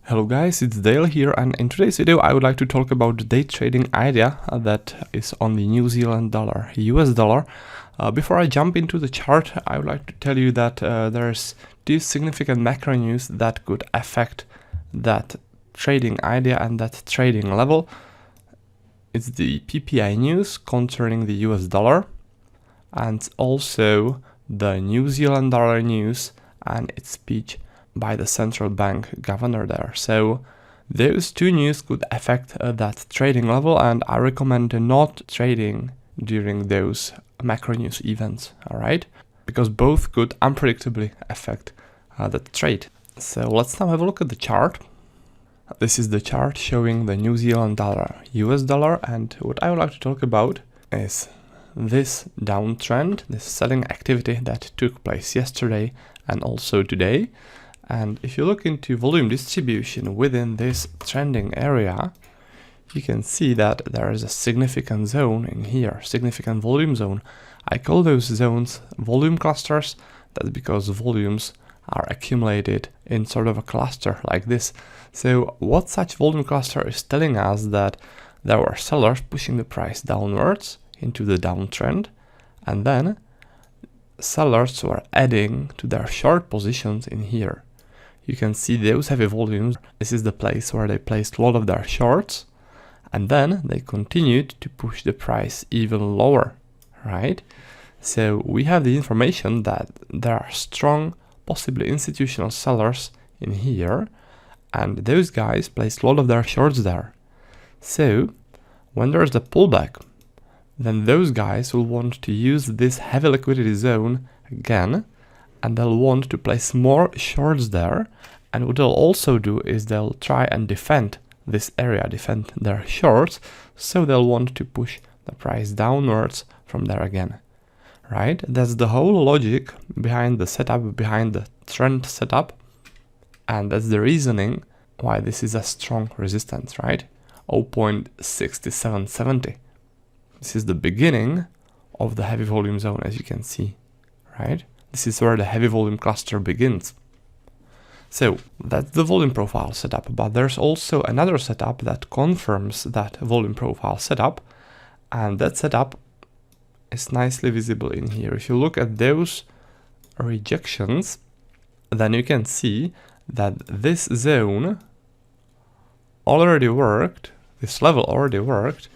Hello guys, it's Dale here, and in today's video I would like to talk about the day trading idea that is on the New Zealand dollar, US dollar. Before I jump into the chart, I would like to tell you that there's two significant macro news that could affect that trading idea and that trading level. It's the PPI news concerning the US dollar and also the New Zealand dollar news and its speech by the central bank governor there. So those two news could affect that trading level, and I recommend not trading during those macro news events, all right? Because both could unpredictably affect the trade. So let's now have a look at the chart. This is the chart showing the New Zealand dollar, US dollar, and what I would like to talk about is this downtrend, this selling activity that took place yesterday and also today. And if you look into volume distribution within this trending area, you can see that there is a significant zone in here, significant volume zone. I call those zones volume clusters. That's because volumes are accumulated in sort of a cluster like this. So what such volume cluster is telling us that there were sellers pushing the price downwards into the downtrend, and then sellers were adding to their short positions in here. You can see those heavy volumes. This is the place where they placed a lot of their shorts, and then they continued to push the price even lower, right? So we have the information that there are strong, possibly institutional sellers in here, and those guys placed a lot of their shorts there. So when there's a pullback, then those guys will want to use this heavy liquidity zone again, and they'll want to place more shorts there. And what they'll also do is they'll try and defend this area, defend their shorts, so they'll want to push the price downwards from there again, right? That's the whole logic behind the setup, behind the trend setup, and that's the reasoning why this is a strong resistance, right? 0.6770. This is the beginning of the heavy volume zone, as you can see, right? This is where the heavy volume cluster begins. So that's the volume profile setup, but there's also another setup that confirms that volume profile setup, and that setup is nicely visible in here. If you look at those rejections, then you can see that this zone already worked, this level already worked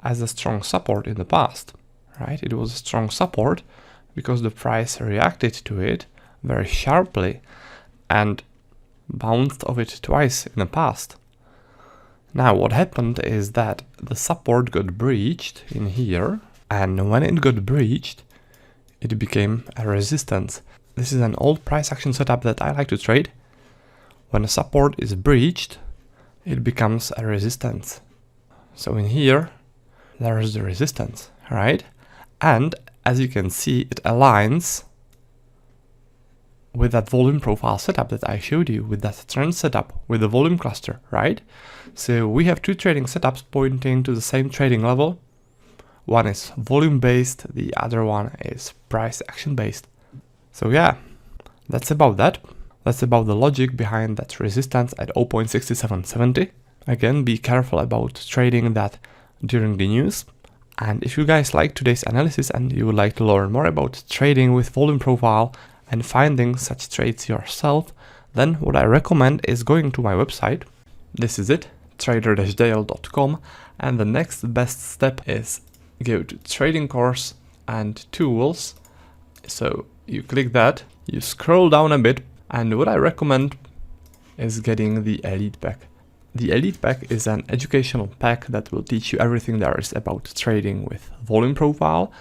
as a strong support in the past, right? It was a strong support because the price reacted to it very sharply and bounced off it twice in the past. Now what happened is that the support got breached in here, and when it got breached, it became a resistance. This is an old price action setup that I like to trade. When a support is breached, it becomes a resistance. So in here, there is the resistance, right? And as you can see, it aligns with that volume profile setup that I showed you, with that trend setup, with the volume cluster, right? So we have two trading setups pointing to the same trading level. One is volume based, the other one is price action based. So yeah, that's about that. That's about the logic behind that resistance at 0.6770. Again, be careful about trading that during the news. And if you guys like today's analysis and you would like to learn more about trading with volume profile and finding such trades yourself, then what I recommend is going to my website. This is it, trader-dale.com, and the next best step is go to trading course and tools. So you click that, you scroll down a bit, and what I recommend is getting the Elite Pack. The Elite Pack is an educational pack that will teach you everything there is about trading with volume profile.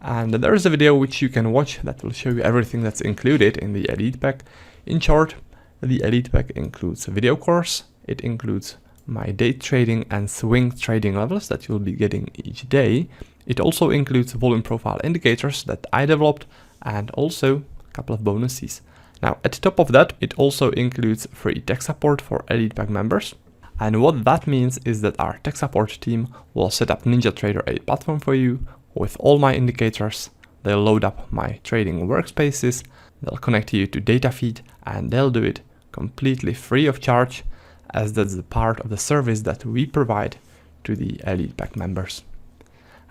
And there is a video which you can watch that will show you everything that's included in the Elite Pack. In short, the Elite Pack includes a video course. It includes my day trading and swing trading levels that you'll be getting each day. It also includes volume profile indicators that I developed, and also a couple of bonuses. Now, at the top of that, it also includes free tech support for Elite Pack members. And what that means is that our tech support team will set up NinjaTrader, a platform for you with all my indicators. They'll load up my trading workspaces, they'll connect you to data feed, and they'll do it completely free of charge. as that's the part of the service that we provide to the Elite Pack members.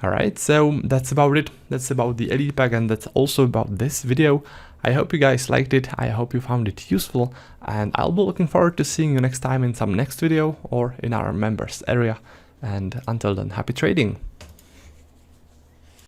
Alright, so that's about it. That's about the Elite Pack, and that's also about this video. I hope you guys liked it, I hope you found it useful, and I'll be looking forward to seeing you next time in some next video or in our members area. And until then, happy trading!